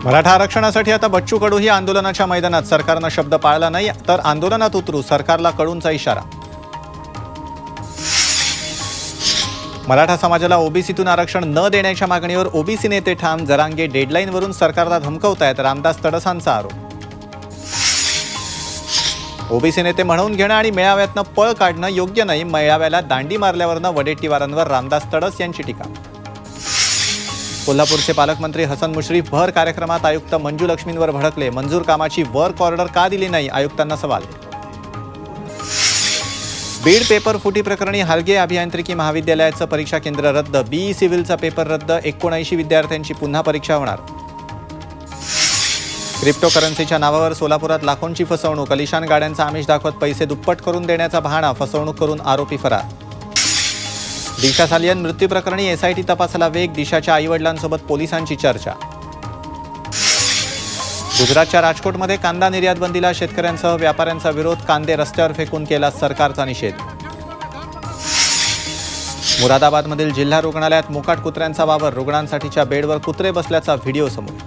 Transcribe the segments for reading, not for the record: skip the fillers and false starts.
मराठा आरक्षणासाठी आता बच्चू कडूही आंदोलनाच्या मैदानात. सरकारने शब्द पाळला नाही तर आंदोलनात उतरू, सरकारला कडूंचा इशारा. मराठा समाजाला ओबीसीतून आरक्षण न देण्याच्या मागणीवर ओबीसी नेते ठाम. जरांगे डेडलाईनवरून सरकारला धमकवतायत, रामदास तडसांचा आरोप. ओबीसी नेते म्हणून घेणं आणि मेळाव्यातनं पळ काढणं योग्य नाही. मेळाव्याला दांडी मारल्यावरनं वडेट्टीवारांवर रामदास तडस यांची टीका. कोल्हापूरचे पालकमंत्री हसन मुश्रीफ भर कार्यक्रमात आयुक्त मंजू लक्ष्मींवर भडकले. मंजूर कामाची वर्क ऑर्डर का दिली नाही, आयुक्तांना सवाल. बीड पेपर फुटी प्रकरणी हालगे अभियांत्रिकी महाविद्यालयाचं परीक्षा केंद्र रद्द. बीई सिव्हिलचा पेपर रद्द. 79 विद्यार्थ्यांची पुन्हा परीक्षा होणार. क्रिप्टोकरन्सीच्या नावावर सोलापुरात लाखोंची फसवणूक. अलिशान गाड्यांचा आमिष दाखवत पैसे दुप्पट करून देण्याचा बहाणा. फसवणूक करून आरोपी फरार. दिशा सालियन मृत्यू प्रकरणी एसआयटी तपासाला वेग. दिशाच्या आईवडिलांसोबत पोलिसांची चर्चा. गुजरातच्या राजकोटमध्ये कांदा निर्यात बंदीला शेतकऱ्यांसह व्यापाऱ्यांचा विरोध. कांदे रस्त्यावर फेकून केला सरकारचा निषेध. मुरादाबादमधील जिल्हा रुग्णालयात मोकाट कुत्र्यांचा वावर. रुग्णांसाठीच्या बेडवर कुत्रे बसल्याचा व्हिडिओ समोर.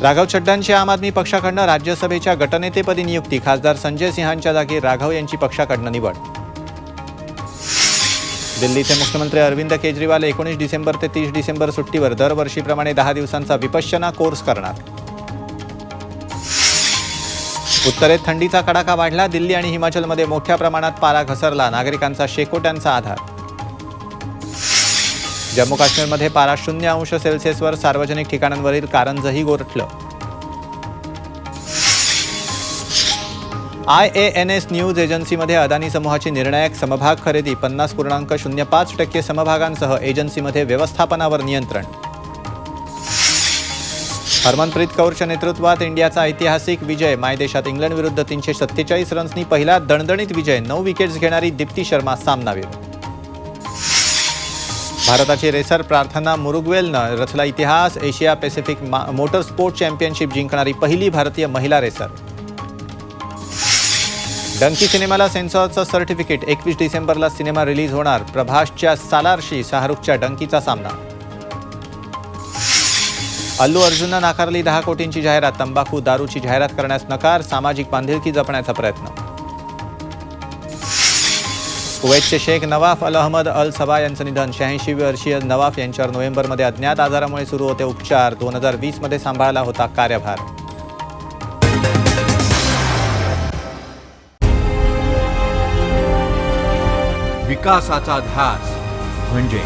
राघव चड्डांची आम आदमी पक्षाकडनं राज्यसभेच्या गटनेतेपदी नियुक्ती. खासदार संजय सिंहांच्या जागी राघव यांची पक्षाकडनं निवड. दिल्लीचे मुख्यमंत्री अरविंद केजरीवाल 19 डिसेंबर ते 30 डिसेंबर सुट्टीवर. दरवर्षीप्रमाणे 10 दिवसांचा विपश्यना कोर्स करणार. उत्तरेत थंडीचा कडाका वाढला. दिल्ली आणि हिमाचलमध्ये मोठ्या प्रमाणात पारा घसरला. नागरिकांचा शेकोट्यांचा आधार. जम्मू काश्मीरमध्ये पारा 0°C सार्वजनिक ठिकाणांवरील कारंजही गोरठलं. IANS न्यूज एजन्सीमध्ये अदानी समूहाची निर्णायक समभाग खरेदी. 50.05% समभागांसह एजन्सीमध्ये व्यवस्थापनावर नियंत्रण. हरमनप्रीत कौरच्या नेतृत्वात इंडियाचा ऐतिहासिक विजय. मायदेशात इंग्लंडविरुद्ध 347 रन्सनी पहिला दणदणीत विजय. 9 विकेट्स घेणारी दीप्ती शर्मा सामनावीर. भारताची रेसर प्रार्थना मुरुगवेलनं रचला इतिहास. Asia Pacific motor sport championship जिंकणारी पहिली भारतीय महिला रेसर. डंकी सिनेमाला सेन्सॉरचं सर्टिफिकेट. 21 डिसेंबरला सिनेमा रिलीज होणार. प्रभासच्या सालारशी शाहरुखच्या डंकीचा सामना. अल्लू अर्जुननं नाकारली 10 कोटींची जाहिरात. तंबाखू दारूची जाहिरात करण्यास नकार. सामाजिक बांधिलकी जपण्याचा प्रयत्न. कुवैतचे शेख नवाफ अल अहमद अल सबा यांचं निधन. 86 वर्षीय नवाफ यांच्यावर नोव्हेंबरमध्ये अज्ञात आजारामुळे सुरू होते उपचार. 2020 मध्ये सांभाळला होता कार्यभार. विकासाचा ध्यास म्हणजे